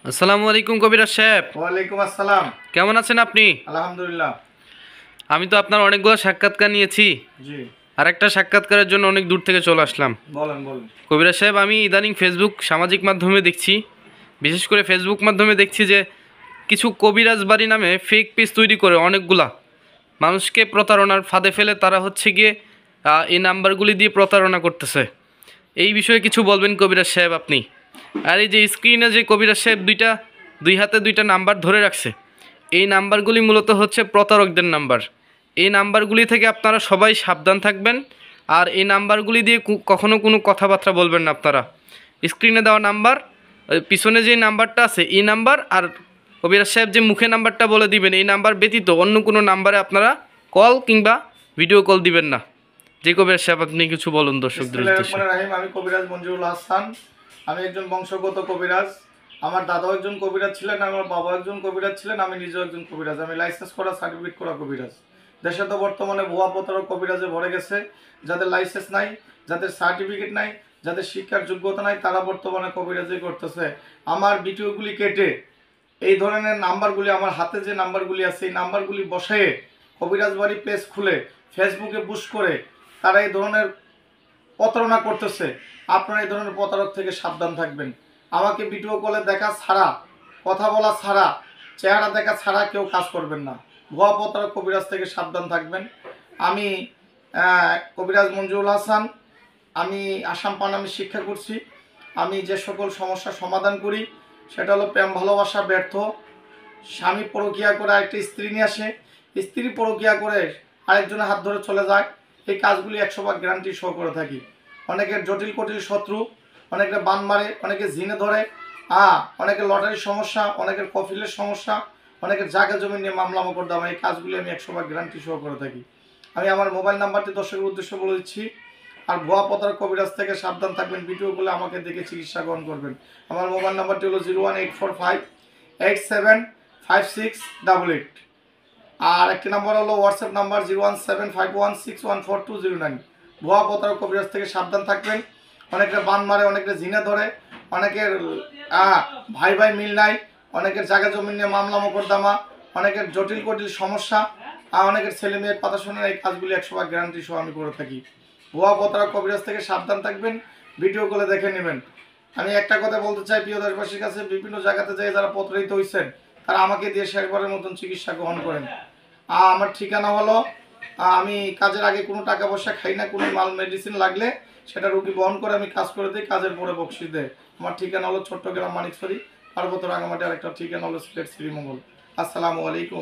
আসসালামু আলাইকুম কবিরাজ সাহেব। ওয়ালাইকুম আসসালাম। কেমন আছেন আপনি? আলহামদুলিল্লাহ। আমি তো আপনার অনেকগুলো সাক্ষাৎকার নিয়েছি। জি, আর একটা সাক্ষাৎকারের জন্য অনেক দূর থেকে চলে আসলাম। বলেন বলেন। কবিরাজ সাহেব, আমি ইদানিং ফেসবুক সামাজিক মাধ্যমে দেখছি, বিশেষ করে ফেসবুক মাধ্যমে দেখছি যে কিছু কবিরাজ বাড়ি নামে ফেক পেজ তৈরি করে অনেকগুলা মানুষকে প্রতারণার ফাঁদে ফেলে তারা হচ্ছে গিয়ে এই নাম্বারগুলি দিয়ে প্রতারণা করতেছে। এই বিষয়ে কিছু বলবেন কবিরাজ সাহেব আপনি? আর এই যে স্ক্রিনে যে কবিরাজ সাহেব দুই হাতে দুইটা নাম্বার ধরে রাখছে, এই নাম্বারগুলি মূলত হচ্ছে প্রতারকদের নাম্বার। এই নাম্বারগুলি থেকে আপনারা সবাই সাবধান থাকবেন। আর এই নাম্বারগুলি দিয়ে কখনো কোনো কথাবার্তা বলবেন না আপনারা। স্ক্রিনে দেওয়া নাম্বার, পিছনে যে নাম্বারটা আছে এই নাম্বার, আর কবিরাজ সাহেব যে মুখে নাম্বারটা বলে দিবেন এই নাম্বার ব্যতীত অন্য কোনো নাম্বারে আপনারা কল কিংবা ভিডিও কল দিবেন না। যে কবিরাজ সাহেব আপনি কিছু বলুন দর্শকদের বিসমিল্লাহির উদ্দেশ্যে। রহমানির রহিম। আমি কবিরাজ মঞ্জুরুল হাসান। আমি একজন বংশগত কবিরাজ। আমার দাদাও একজন কবিরাজ ছিলেন, আমার বাবা একজন কবিরাজ ছিলেন, আমি নিজেও একজন কবিরাজ। আমি লাইসেন্স করা, সার্টিফিকেট করা কবিরাজ। দেশে তো বর্তমানে ভুয়া প্রতারক কবিরাজে ভরে গেছে। যাদের লাইসেন্স নাই, যাদের সার্টিফিকেট নাই, যাদের শিক্ষার যোগ্যতা নাই, তারা বর্তমানে কবিরাজি করতেছে। আমার ভিডিওগুলি কেটে এই ধরনের নাম্বারগুলি, আমার হাতে যে নাম্বারগুলি আছে এই নাম্বারগুলি বসে কবিরাজ বাড়ি পেজ খুলে ফেসবুকে বুশ করে তারা এই ধরনের প্রতারণা করতেছে। আপনারা এই ধরনের প্রতারক থেকে সাবধান থাকবেন। আমাকে ভিডিও কলে দেখা ছাড়া, কথা বলা ছাড়া, চেহারা দেখা ছাড়া কেউ কাজ করবেন না। ভুয়া প্রতারক কবিরাজ থেকে সাবধান থাকবেন। আমি কবিরাজ মঞ্জুরুল হাসান। আমি আসাম পানামি শিক্ষা করছি। আমি যে সকল সমস্যার সমাধান করি সেটা হলো প্রেম ভালোবাসা ব্যর্থ, স্বামী পরকীয়া করে আরেকটা স্ত্রী নিয়ে আসে, স্ত্রী পরকীয়া করে আরেকজনের হাত ধরে চলে যায়। এই কাজগুলি 100% গ্যারান্টি শো করে থাকি। অনেকের জটিল কটিল শত্রু, অনেকে বান মারে, অনেকে জিনে ধরে, অনেকের লটারির সমস্যা, অনেকের কফিলের সমস্যা, অনেকের জায়গা জমি নিয়ে মামলা মোকদ্দমা, এই কাজগুলি আমি 100% গ্যারান্টি শো করে থাকি। আমি আমার মোবাইল নাম্বারটি দর্শকের উদ্দেশ্যে বলে দিচ্ছি। আর ভুয়া প্রতারক কবিরাজ থেকে সাবধান থাকবেন। ভিডিওগুলো আমাকে দেখে চিকিৎসা গ্রহণ করবেন। আমার মোবাইল নাম্বারটি হলো 01845875688। আর একটি নাম্বার হলো হোয়াটসঅ্যাপ নাম্বার 01751614209। ভুয়া প্রতারক কবিরাজ থেকে সাবধান থাকবেন। অনেকের বান মারে, অনেকের জিনে ধরে, অনেকের ভাই ভাই মিল নাই, অনেকের জায়গা জমি নিয়ে মামলা মোকদ্দমা, অনেকের জটিল কটিল সমস্যা, অনেকের ছেলে মেয়ের কথা শুনে এই কাজগুলি 100% গ্যারান্টি সহ আমি করে থাকি। ভুয়া প্রতারক কবিরাজ থেকে সাবধান থাকবেন। ভিডিওগুলো দেখে নেবেন। আমি একটা কথা বলতে চাই প্রিয় দেশবাসীর কাছে, বিভিন্ন জায়গাতে যেয়ে যারা প্রতারিত হয়েছেন তারা আমাকে দিয়ে শেষবারের মতন চিকিৎসা গ্রহণ করেন। আমার ঠিকানা হলো, আমি কাজের আগে কোনো টাকা পয়সা খাই না। কোনো মাল মেডিসিন লাগলে সেটা রুগী বহন করে আমি কাজ করে দিই, কাজের পরে বকশিস দেয়। আমার ঠিকানা হলো চট্টগ্রাম মানিকছড়ি, পার্বত্য রাঙামাটি। আরেকটা ঠিকানা হলো সিলেট শ্রীমঙ্গল। আসসালামু আলাইকুম।